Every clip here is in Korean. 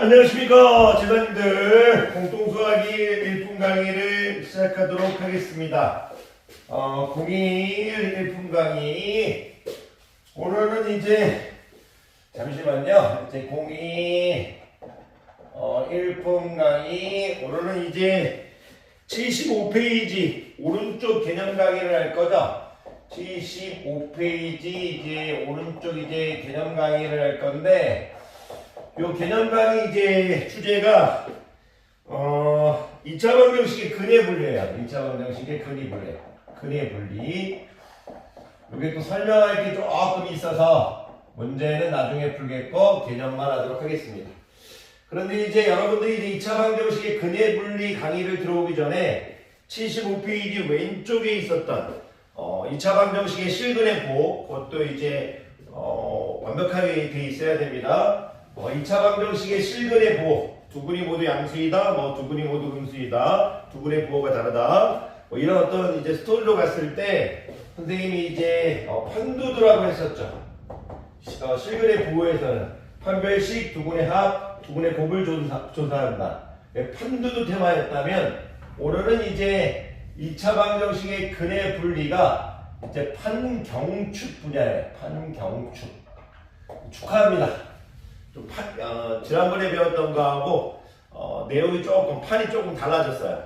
안녕하십니까 재단님들. 공통수학이 1분 강의를 시작하도록 하겠습니다. 02 1분 강의 오늘은 이제 잠시만요. 이제 02 1분 강의 오늘은 이제 75페이지 오른쪽 개념 강의를 할 거죠. 75페이지 이제 오른쪽 이제 개념 강의를 할 건데, 요 개념 강의 이제 주제가 2차 방정식의 근해 분리예요. 2차 방정식의 근해 분리. 여기 또 설명할 게 조금 있어서 문제는 나중에 풀겠고 개념만 하도록 하겠습니다. 그런데 이제 여러분들이 이제 2차 방정식의 근해 분리 강의를 들어오기 전에 75페이지 왼쪽에 있었던 2차 방정식의 실근해보, 그것도 이제 완벽하게 돼 있어야 됩니다. 2차 방정식의 실근해보, 두 근이 모두 양수이다, 두 근이 모두 음수이다, 두 근의 부호가 다르다, 이런 어떤 이제 스토리로 갔을 때 선생님이 이제 판두두라고 했었죠. 실근의 부호에서는 판별식, 두 근의 합, 두 근의 곱을 조사한다. 판두두 테마였다면 오늘은 이제 2차 방정식의 근해 분리가 이제 판경축 분야예요. 판경축. 축하합니다. 지난번에 배웠던 거하고 내용이 판이 조금 달라졌어요.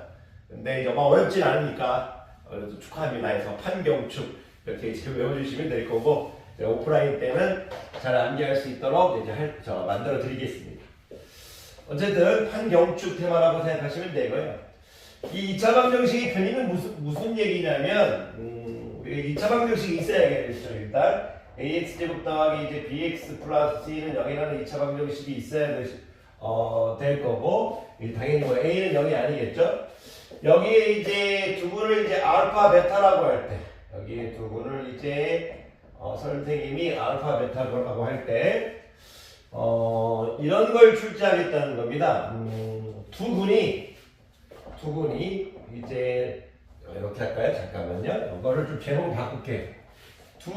근데 이제 어렵진 않으니까 그래도 축하합니다 해서 판경축 이렇게 이제 외워주시면 될 거고, 오프라인 때는 잘 암기할 수 있도록 이제 만들어 드리겠습니다. 어쨌든 판경축 테마라고 생각하시면 되고요. 이 2차 방정식의 근위는 무슨 얘기냐면, 우리가 2차 방정식이 있어야겠죠. 일단 ax제곱 더하기 이제 bx 플러스 c는 0이라는 2차 방정식이 있어야 될 거고, 당연히 a는 0이 아니겠죠. 여기에 이제 두 분을 이제 알파 베타라고 할 때, 여기에 두 분을 이제 선생님이 알파 베타라고 할 때 이런 걸 출제하겠다는 겁니다. 두 분이 이제 이렇게 할까요? 잠깐만요. 이거를 좀 제목 바꿀게요. 두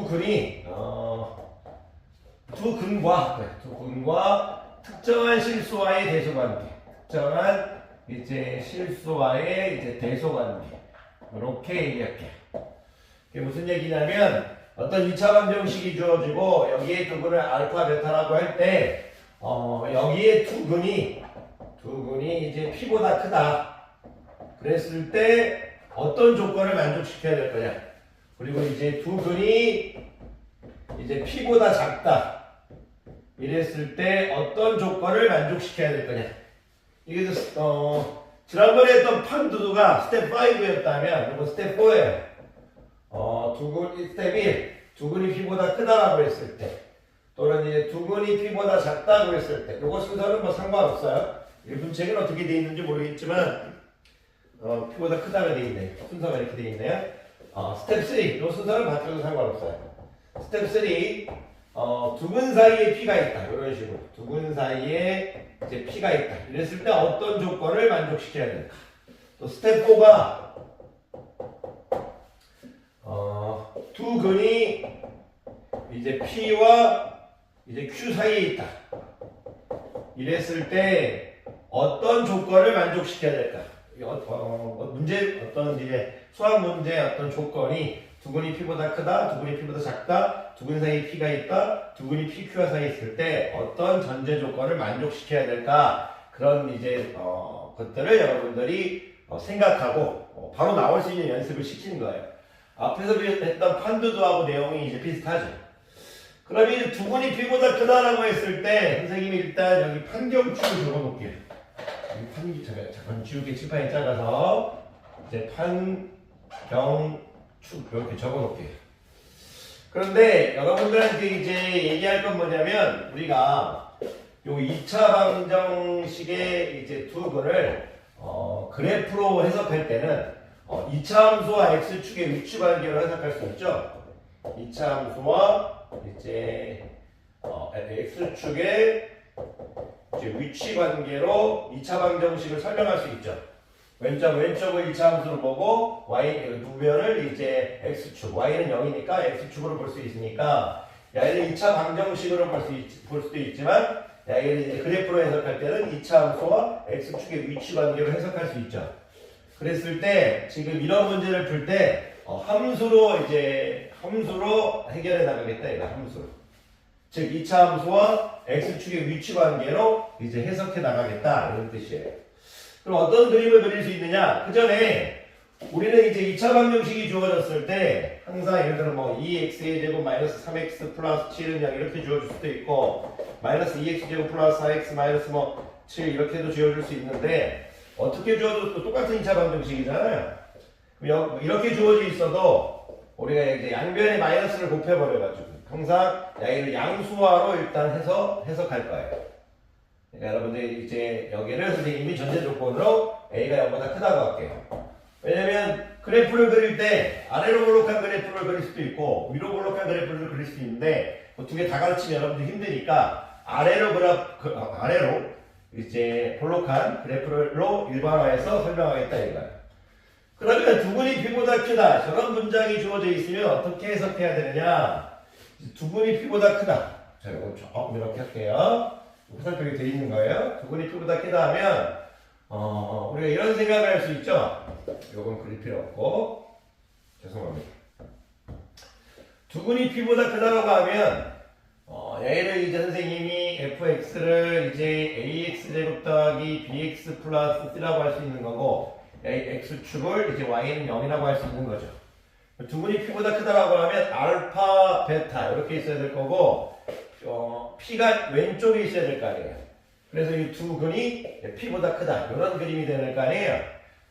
근과 특정한 실수와의 대소관계, 특정한 이제 실수와의 이제 대소관계, 이렇게 얘기할게요. 이게 무슨 얘기냐면, 어떤 2차 방정식이 주어지고 여기에 두 근을 알파 베타라고 할 때 여기에 두 근이 이제 p보다 크다 그랬을 때 어떤 조건을 만족시켜야 될 거냐, 그리고 이제 두 근이 이제 p보다 작다 이랬을 때 어떤 조건을 만족시켜야 될 거냐. 이게 지난번에 했던 판두두가 스텝 5였다면 이거 스텝 4예요. 스텝 1, 두 근이 p보다 크다라고 했을 때, 또는 이제 두 근이 p보다 작다고 했을 때, 이거 순서는 상관없어요. 일분책은 어떻게 되어 있는지 모르겠지만 p보다 크다가 되어 있네요. 순서가 이렇게 되어 있네요. 스텝 3, 이 순서를 바뀌어도 상관없어요. 스텝 3, 두 근 사이에 p가 있다. 이런 식으로 두 근 사이에 이제 p가 있다. 이랬을 때 어떤 조건을 만족시켜야 될까? 또 스텝 4가 두 근이 이제 p와 이제 q 사이에 있다. 이랬을 때 어떤 조건을 만족시켜야 될까? 어떤 이제 수학 문제 어떤 조건이 두 근이 p보다 크다, 두 근이 p보다 작다, 두 근 사이에 p가 있다, 두 근이 pq와 사이에 있을 때 어떤 전제 조건을 만족시켜야 될까? 그런 이제 것들을 여러분들이 생각하고 바로 나올 수 있는 연습을 시키는 거예요. 앞에서 했던 판두두하고 내용이 이제 비슷하죠. 그럼 이제 두 근이 p보다 크다라고 했을 때 선생님이 일단 여기 판경축을 적어놓을게요. 잠깐 지우개 칠판이 작아서 이제 판경축 이렇게 적어놓을게요. 그런데 여러분들한테 이제 얘기할 건 뭐냐면, 우리가 요 2차 방정식의 이제 두 근을 그래프로 해석할 때는 2차 함수와 x축의 위치 관계로 해석할 수 있죠. 2차 함수와 이제 x축의 이제 위치 관계로 2차 방정식을 설명할 수 있죠. 왼쪽을 2차 함수로 보고 우변을 이제 x축, y는 0이니까 x축으로 볼 수 있으니까, 얘는 2차 방정식으로 볼 수도 있지만 야, 얘를 이제 그래프로 해석할 때는 2차 함수와 x축의 위치 관계로 해석할 수 있죠. 그랬을 때 지금 이런 문제를 풀 때 함수로 해결해 나가겠다. 이거 함수로. 즉 2차 함수와 x축의 위치 관계로 이제 해석해 나가겠다. 이런 뜻이에요. 그럼 어떤 그림을 그릴 수 있느냐? 그 전에 우리는 이제 2차 방정식이 주어졌을 때 항상 예를 들어 뭐 2x의 제곱 마이너스 3x 플러스 7은 0 이렇게 주어질 수도 있고 마이너스 2x 제곱 플러스 4x 마이너스 뭐 7 이렇게도 지어줄 수 있는데 어떻게 주어도 똑같은 2차 방정식이잖아요. 그럼 이렇게 주어져 있어도 우리가 이제 양변에 마이너스를 곱해버려가지고 항상 얘를 양수화로 일단 해석할 거예요. 그러니까 여러분들 이제 여기를 선생님이 전제 조건으로 a가 0보다 크다고 할게요. 왜냐면 그래프를 그릴 때 아래로 볼록한 그래프를 그릴 수도 있고 위로 볼록한 그래프를 그릴 수도 있는데 그 두 개 다 가르치면 여러분들 힘드니까 아래로 이제 볼록한 그래프로 일반화해서 설명하겠다 이거야. 그러면 두근이 B보다 크다. 저런 문장이 주어져 있으면 어떻게 해석해야 되느냐? 두근이 P보다 크다. 자, 이거 조금 이렇게 할게요. 화살표기 되어 있는 거예요. 두근이 P보다 크다 하면 우리가 이런 생각을 할 수 있죠. 요건 그릴 필요 없고 죄송합니다. 두근이 P보다 크다고 하면 얘를 이제 선생님이 fx를 이제 ax 제곱 더하기 bx 플러스 c라고 할 수 있는 거고 x축을 이제 y는 0이라고 할 수 있는 거죠. 두근이 P보다 크다라고 하면 알파, 베타 이렇게 있어야 될 거고 P가 왼쪽에 있어야 될 거 아니에요. 그래서 이 두 근이 P보다 크다 이런 그림이 되는 거 아니에요.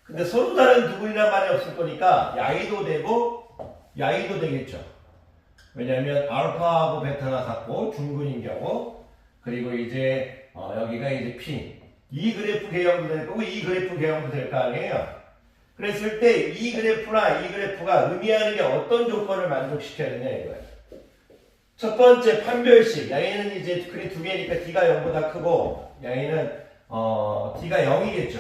근데 서로 다른 두 근이란 말이 없을 거니까 야이도 되고 야이도 되겠죠. 왜냐하면 알파하고 베타가 같고 중근인 경우 그리고 이제 여기가 이제 P 이 그래프 개형도 될 거고 이 그래프 개형도 될 거 아니에요. 그랬을 때 이 그래프나 이 그래프가 의미하는 게 어떤 조건을 만족시켜야 되냐 이거예요. 첫 번째 판별식 얘는 이제 글이 두 개니까 D가 0보다 크고 얘는 D가 0이겠죠.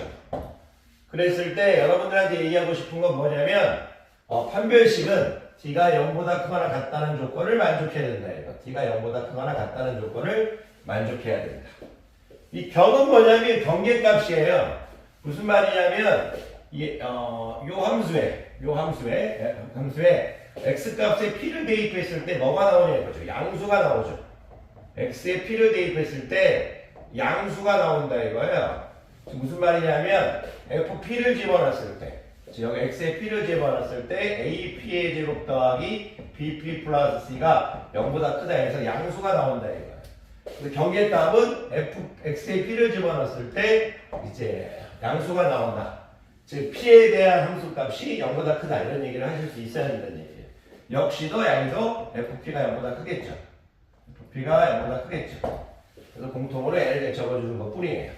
그랬을 때 여러분들한테 얘기하고 싶은 건 뭐냐면 판별식은 D가 0보다 크거나 같다는 조건을 만족해야 된다. 이거. D가 0보다 크거나 같다는 조건을 만족해야 된다. 이 격은 뭐냐면 경계값이에요. 무슨 말이냐면 요 함수에 x값에 p를 대입했을 때 뭐가 나오냐 이거죠. 양수가 나오죠. x에 p를 대입했을 때 양수가 나온다 이거예요. 무슨 말이냐면 fp를 집어넣었을 때 여기 x에 p를 집어넣었을 때 ap의 제곱 더하기 bp 플러스 c가 0보다 크다 해서 양수가 나온다 이거예요. 경계값은 x에 p를 집어넣었을 때 이제 양수가 나온다. 즉 p에 대한 함수값이 0보다 크다 이런 얘기를 하실 수 있어야 된다는 얘기예요. 역시도 양도 fp가 0보다 크겠죠. fp가 0보다 크겠죠. 그래서 공통으로 L을 적어주는 것 뿐이에요.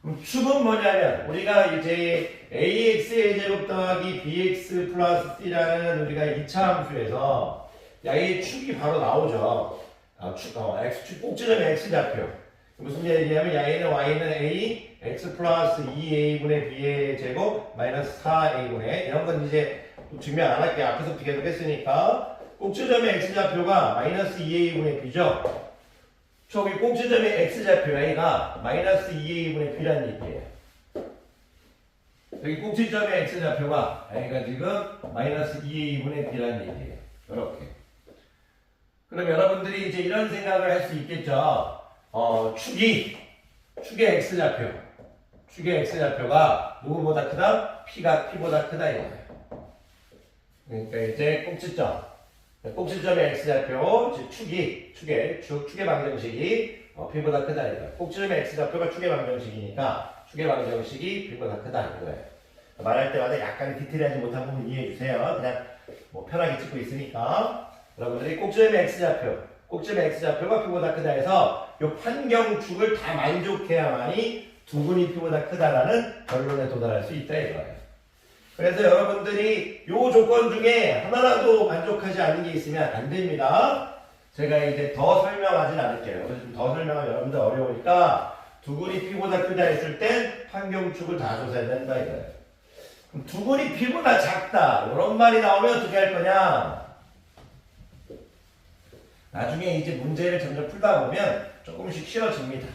그럼 축은 뭐냐면 우리가 이제 ax의 제곱 더하기 bx 플러스 c라는 우리가 2차 함수에서 이 축이 바로 나오죠. x축 꼭지점의 x좌표. 무슨 얘기냐면 얘는 y는 a x 플러스 2a분의 b의 제곱 마이너스 4a분의 이런 건 이제 증명 안 할게요. 앞에서부터 계속 했으니까 꼭지점의 x좌표가 마이너스 2a분의 b죠. 저기 꼭지점의 x좌표 a가 마이너스 2a분의 b라는 얘기예요. 여기 꼭지점의 x좌표가 a가 지금 마이너스 2a분의 b라는 얘기예요. 이렇게. 그럼 여러분들이 이제 이런 생각을 할 수 있겠죠. 축의 x좌표가 누구보다 크다? p보다 크다 이거예요. 그러니까 이제 꼭지점의 x좌표, 즉 축의 방정식이 p보다 크다 이거예요. 꼭지점의 x좌표가 축의 방정식이니까 축의 방정식이 p보다 크다 이거예요. 말할 때마다 약간 디테일하지 못한 부분 이해해 주세요. 그냥 뭐 편하게 찍고 있으니까 여러분들이 꼭지점의 x좌표가 p보다 크다 해서 이 판경축을 다 만족해야만이 두근이 p보다 크다라는 결론에 도달할 수 있다 이거예요. 그래서 여러분들이 이 조건 중에 하나라도 만족하지 않는 게 있으면 안 됩니다. 제가 이제 더 설명하진 않을게요. 좀 더 설명하면 여러분들 어려우니까 두근이 p보다 크다 했을 땐 판경축을 다 조사해야 된다 이거예요. 그럼 두근이 p보다 작다 이런 말이 나오면 어떻게 할 거냐? 나중에 이제 문제를 점점 풀다 보면 조금씩 쉬워집니다.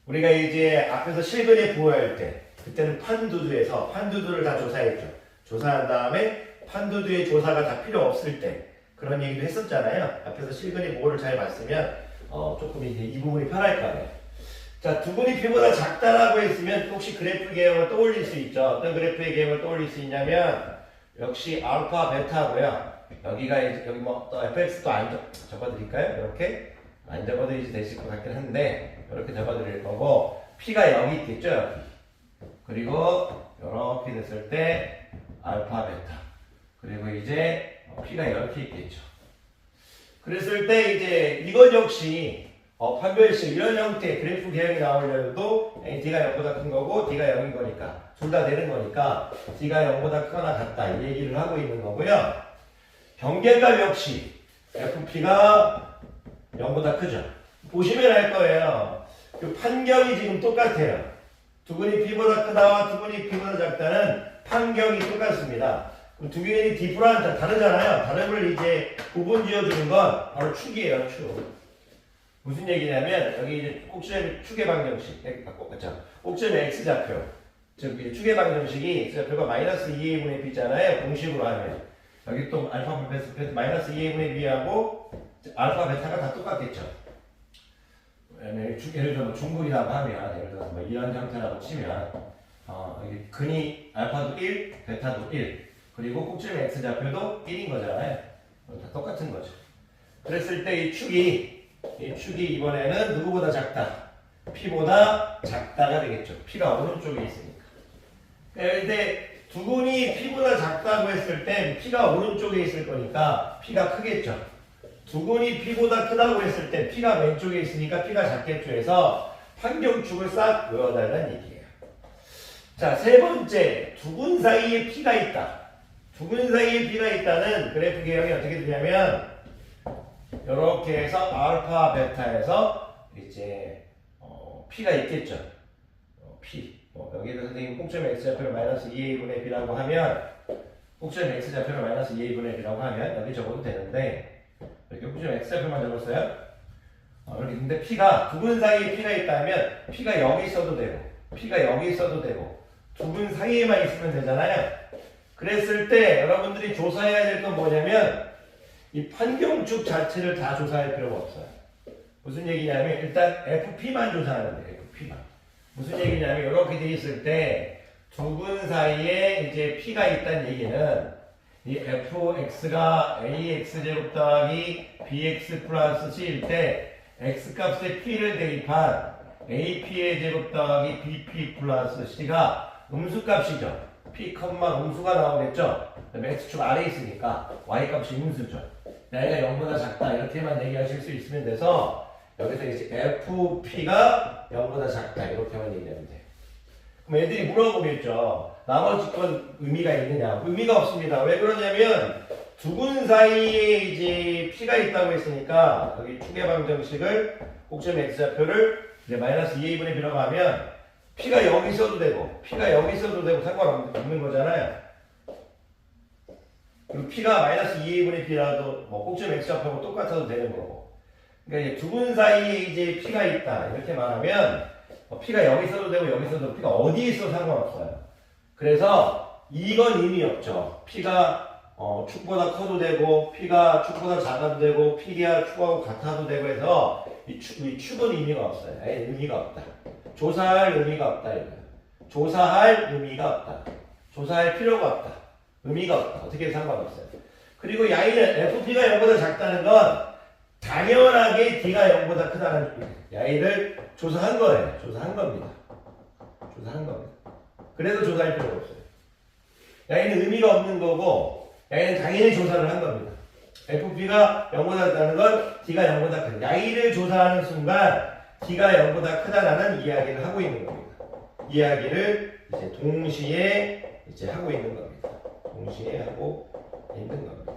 우리가 이제 앞에서 실근에 부호할 때 그때는 판두두에서 판두두를 다 조사했죠. 조사한 다음에 판두두의 조사가 다 필요 없을 때 그런 얘기도 했었잖아요. 앞에서 실근의 부호를 잘 봤으면 조금 이제 이 부분이 편할 거예요. 자, 두근이 P보다 작다라고 했으면 혹시 그래프 개형을 떠올릴 수 있죠. 어떤 그래프의 개형을 떠올릴 수 있냐면 역시 알파, 베타고요. 여기가 이제 여기 뭐 또 fx도 안 적어드릴까요? 이렇게 안 적어도 되실 것 같긴 한데 이렇게 적어드릴 거고 P가 0이 있겠죠. 여기. 그리고 이렇게 됐을 때 알파, 베타 그리고 이제 P가 이렇게 있겠죠. 그랬을 때 이제 이것 역시 판별식 이런 형태의 그래프 개형이 나오려도 D가 0보다 큰 거고 D가 0인 거니까 둘 다 되는 거니까 D가 0보다 크거나 같다 이 얘기를 하고 있는 거고요. 경계값 역시 FP가 0보다 크죠. 보시면 알 거예요. 그 판경이 지금 똑같아요. 두근이 P보다 크다와 두근이 P보다 작다는 판경이 똑같습니다. 그럼 두 개의 디프런트 다르잖아요. 다름을 이제 구분 지어주는 건 바로 축이에요. 축. 무슨 얘기냐면 여기 이제 꼭지점 축의 방정식, 그렇죠? 꼭지점 x좌표, 즉 축의 방정식이 x좌표가 마이너스 2a분의 b잖아요. 공식으로 하면 여기 또 알파 베타 마이너스 2a분의 b하고 알파 베타가 다 똑같겠죠. 예를 들어 중근이라고 하면 예를 들어서 뭐 이런 형태라고 치면 여기 근이 알파도 1, 베타도 1, 그리고 꼭지점 x좌표도 1인 거잖아요. 다 똑같은 거죠. 그랬을 때 이 축이 이번에는 누구보다 작다? P보다 작다가 되겠죠. P가 오른쪽에 있으니까. 근데 두근이 P보다 작다고 했을 때 P가 오른쪽에 있을 거니까 P가 크겠죠. 두근이 P보다 크다고 했을 때 P가 왼쪽에 있으니까 P가 작겠죠. 해서 판경축을 싹 외워달라는 얘기예요. 자, 세 번째, 두근 사이에 P가 있다. 두근 사이에 P가 있다는 그래프 개형이 어떻게 되냐면 이렇게 해서 알파, 베타에서 이제 P가 있겠죠. P. 여기서 선생님 꼭지점 x좌표를 마이너스 2a분의 b라고 하면 꼭지점 x좌표를 마이너스 2a분의 b라고 하면 여기 적어도 되는데 이렇게 꼭지점 x좌표만 적었어요. 이렇게 근데 P가 두 분 사이에 P가 있다면 P가 여기 있어도 되고 P가 여기 있어도 되고 두 분 사이에만 있으면 되잖아요. 그랬을 때 여러분들이 조사해야 될 건 뭐냐면 이 판경축 자체를 다 조사할 필요가 없어요. 무슨 얘기냐면 일단 FP만 조사하면 돼요. FP만. 무슨 얘기냐면 이렇게 돼 있을 때 두 분 사이에 이제 P가 있다는 얘기는 이 fx가 ax제곱 더하기 bx 플러스 c일 때 x값에 p를 대입한 ap의 제곱 더하기 bp 플러스 c가 음수값이죠. p, 음수가 나오겠죠. 그다음에 x축 아래에 있으니까 y값이 음수죠. 얘가 0보다 작다 이렇게만 얘기하실 수 있으면 돼서 여기서 이제 fp가 0보다 작다 이렇게만 얘기하면 돼요. 그럼 애들이 물어보겠죠. 나머지 건 의미가 있느냐? 의미가 없습니다. 왜 그러냐면 두 분 사이에 이제 p가 있다고 했으니까 여기 축의 방정식을 꼭지점 x좌표를 이제 마이너스 2a분의 b라고 하면 p가 여기 있어도 되고 p가 여기 있어도 되고 상관없는 거잖아요. 그리고 P가 마이너스 2a분의 B라도 뭐 꼭지점 x좌표하고 똑같아도 되는 거고. 그러니까 두 분 사이에 이제 P가 있다 이렇게 말하면 P가 여기 있어도 되고 여기 있어도 되고 P가 어디에 있어도 상관없어요. 그래서 이건 의미 없죠. P가 축보다 커도 되고 P가 축보다 작아도 되고 P가 축하고 같아도 되고 해서 이 축은 의미가 없어요. 아예 의미가 없다. 조사할 의미가 없다 이거예요. 조사할 의미가 없다. 조사할 필요가 없다. 의미가 없다. 어떻게 상관없어요. 그리고 야이는 FP가 0보다 작다는 건 당연하게 D가 0보다 크다는 야이를 조사한 거예요. 조사한 겁니다. 조사한 겁니다. 그래서 조사할 필요가 없어요. 야이는 의미가 없는 거고 야이는 당연히 조사를 한 겁니다. FP가 0보다 작다는 건 D가 0보다 크다. 야이를 조사하는 순간 D가 0보다 크다라는 이야기를 하고 있는 겁니다. 이야기를 이제 동시에 이제 하고 있는 겁니다. 동시에 하고 있는 겁니다.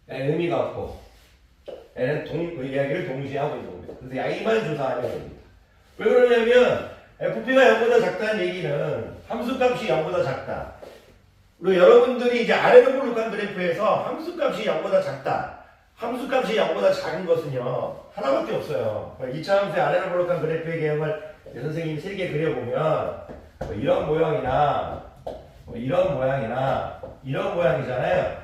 의미가 없고 얘는 이야기를 동시에 하고 있는 겁니다. 그래서 야이만 조사하면 됩니다. 왜 그러냐면 FP가 0보다 작다는 얘기는 함수값이 0보다 작다. 그리고 여러분들이 이제 아래로 볼록한 그래프에서 함수값이 0보다 작다 함수값이 0보다 작은 것은요 하나밖에 없어요. 2차 함수의 아래로 볼록한 그래프의 개형을 선생님이 3개 그려보면 뭐 이런 모양이나 뭐 이런 모양이나 이런 모양이잖아요.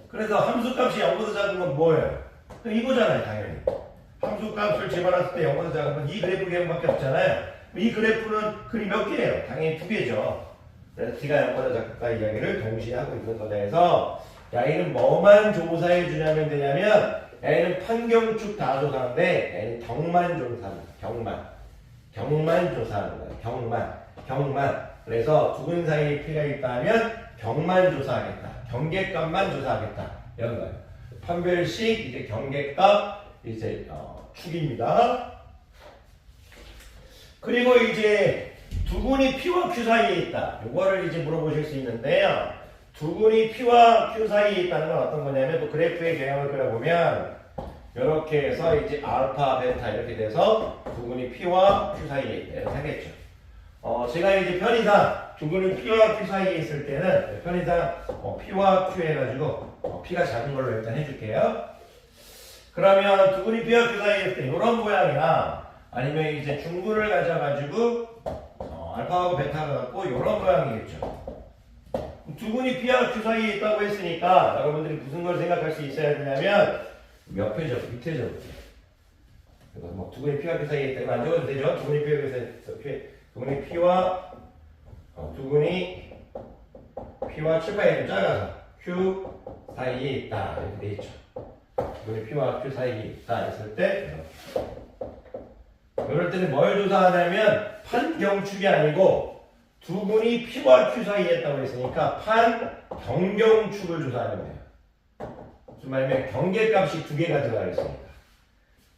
그래서 함수값이 0보다 작은 건 뭐예요? 이거잖아요. 당연히 함수값을 집어넣었을 때 0보다 작은 건 이 그래프 개형밖에 없잖아요. 이 그래프는 글이 몇 개예요? 당연히 2개죠. 그래서 t가 0보다 작다 이야기를 동시에 하고 있는 거다 해서 Y는 뭐만 조사해 주냐면 되냐면 Y는 판경축 다 조사하는데 Y는 경만 조사합니다. 경만 조사하는 거예요. 경만. 그래서 두근 사이에 P가 있다면 경만 조사하겠다. 경계값만 조사하겠다. 이런 거예요. 판별식 이제 경계값 이제 축입니다. 그리고 이제 두근이 P와 Q 사이에 있다. 이거를 이제 물어보실 수 있는데요. 두근이 P와 Q 사이에 있다는 건 어떤 거냐면 또 그래프의 개형을 그려보면 이렇게 해서 이제 알파, 베타 이렇게 돼서 두근이 P와 Q 사이에 있다. 이렇게 하겠죠. 제가 이제 편의상 두근이 P와 Q 사이에 있을 때는 편의상 P와 Q 해가지고 P가 작은 걸로 일단 해줄게요. 그러면 두근이 P와 Q 사이에 있을 때 이런 모양이나 아니면 이제 중근을 가져가지고 알파하고 베타가 갖고 이런 모양이겠죠. 두근이 P와 Q 사이에 있다고 했으니까 여러분들이 무슨 걸 생각할 수 있어야 되냐면 옆에 적, 밑에 적. 그래서 뭐 두근이 P와 Q 사이에 있다. 이거 안 적어도 되죠? 두근이 P와 Q 사이에 있다. 두근이 P와 7파이 좀 작아서 Q 사이에 있다. 이렇게 돼 있죠. 두근이 P와 Q 사이에 있다 했을 때 이럴 때는 뭘 조사하냐면 판경축이 아니고 두근이 P와 Q 사이에 있다고 했으니까 판경경축을 조사하면 돼요. 무슨 말이냐면 경계값이 2개가 들어가 있으니까.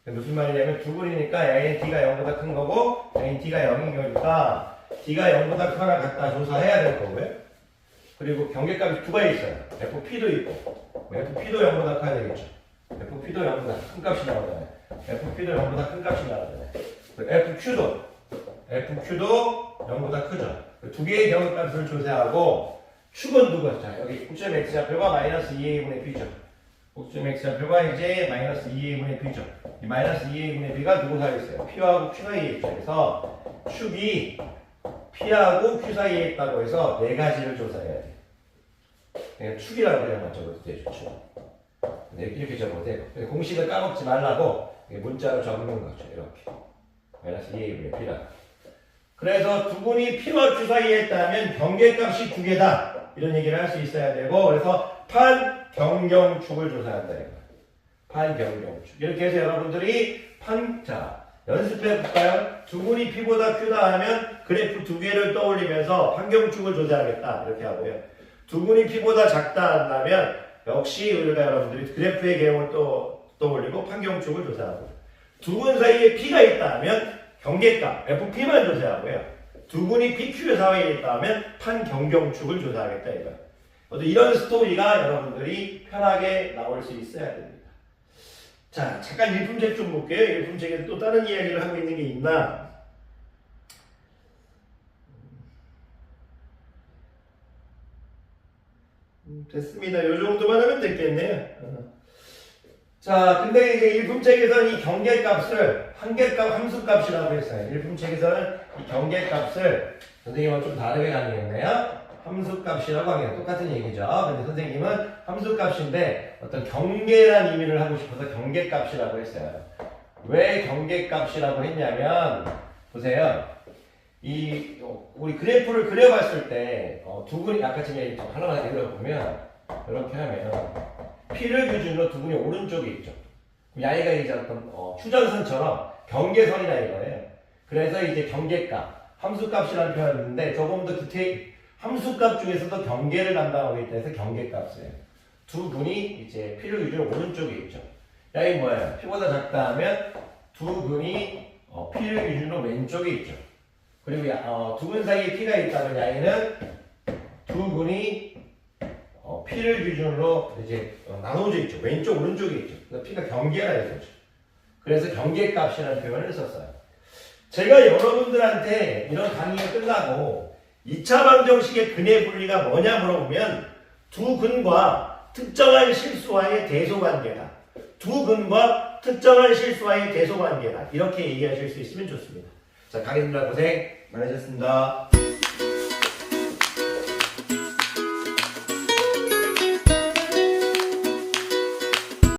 무슨 말이냐면 두근이니까 A는 D가 0보다 큰 거고 A는 D가 0인 거니까 D가 0보다 크거나 같다 조사해야 될 거고요. 그리고 경계값이 2가 있어요. FP도 있고 FP도 0보다 커야 되겠죠. FP도 0보다 큰 값이 나오잖아요. FP도 0보다 큰 값이 나오잖아요. FQ도 0보다 크죠. 2개의 경계값을 조사하고 축은 누구죠? 자, 여기 꼭지점 x좌표가 마이너스 2a분의 b죠. 꼭지점 x좌표가 이제 마이너스 2a분의 b죠. 이 마이너스 2a분의 b가 누구 사이에 있어요? P하고 Q 사이에 있죠. 그래서 축이 P하고 Q 사이에 있다고 해서 4가지를 조사해야 돼요. 그냥 축이라고 그냥 적어도 되죠. 축. 이렇게 적어도 돼요. 공식을 까먹지 말라고 문자로 적는 거죠. 이렇게. 마이너스 2a분의 b라. 그래서 두근이 P와 Q 사이에 있다면 경계값이 2개다. 이런 얘기를 할 수 있어야 되고 그래서 판경경축을 조사한다. 이거. 판경경축. 이렇게 해서 여러분들이 자 연습해 볼까요? 두근이 P보다 Q다 하면 그래프 2개를 떠올리면서 판경축을 조사하겠다. 이렇게 하고요. 두근이 P보다 작다 한다면 역시 우리가 여러분들이 그래프의 개형을 떠올리고 판경축을 조사하고 두근 사이에 P가 있다 하면 경계값 FP만 조사하고요. 두근이 PQ 사이에 있다 하면 판경경축을 조사하겠다. 이거. 이런 스토리가 여러분들이 편하게 나올 수 있어야 됩니다. 자, 잠깐 일품책 좀 볼게요. 일품책에서 또 다른 이야기를 하고 있는 게 있나? 됐습니다. 요 정도만 하면 됐겠네요. 자, 근데 이제 일품책에서는 이 경계값을 함수값이라고 했어요. 일품책에서는 이 경계값을 선생님은 좀 다르게 가능했네요. 함수값이라고 하긴 똑같은 얘기죠. 근데 선생님은 함수값인데 어떤 경계란 의미를 하고 싶어서 경계값이라고 했어요. 왜 경계값이라고 했냐면 보세요. 우리 그래프를 그려봤을 때 두근이 아까 전에 하나만 그려보면 이렇게 하면 P를 기준으로 두근이 오른쪽에 있죠. Y가 이제 어떤 휴전선처럼 경계선이라 이거예요. 그래서 이제 경계값, 함수값이라는 표현을 쓰는데 조금 더 함수값 중에서도 경계를 담당하기 때문에 경계값이에요. 두근이 이제 P를 기준으로 오른쪽에 있죠. Y이 뭐예요? P보다 작다 하면 두근이 P를 기준으로 왼쪽에 있죠. 그리고 두근 사이에 P가 있다면 Y는 두근이 P를 기준으로 이제 나눠져 있죠. 왼쪽, 오른쪽에 있죠. 그래서 P가 경계라 이거죠. 그래서 경계값이라는 표현을 썼어요. 제가 여러분들한테 이런 강의가 끝나고 2차 방정식의 근의 분리가 뭐냐 물어보면 두 근과 특정한 실수와의 대소관계다. 두 근과 특정한 실수와의 대소관계다. 이렇게 얘기하실 수 있으면 좋습니다. 자, 강의님들 고생 많으셨습니다.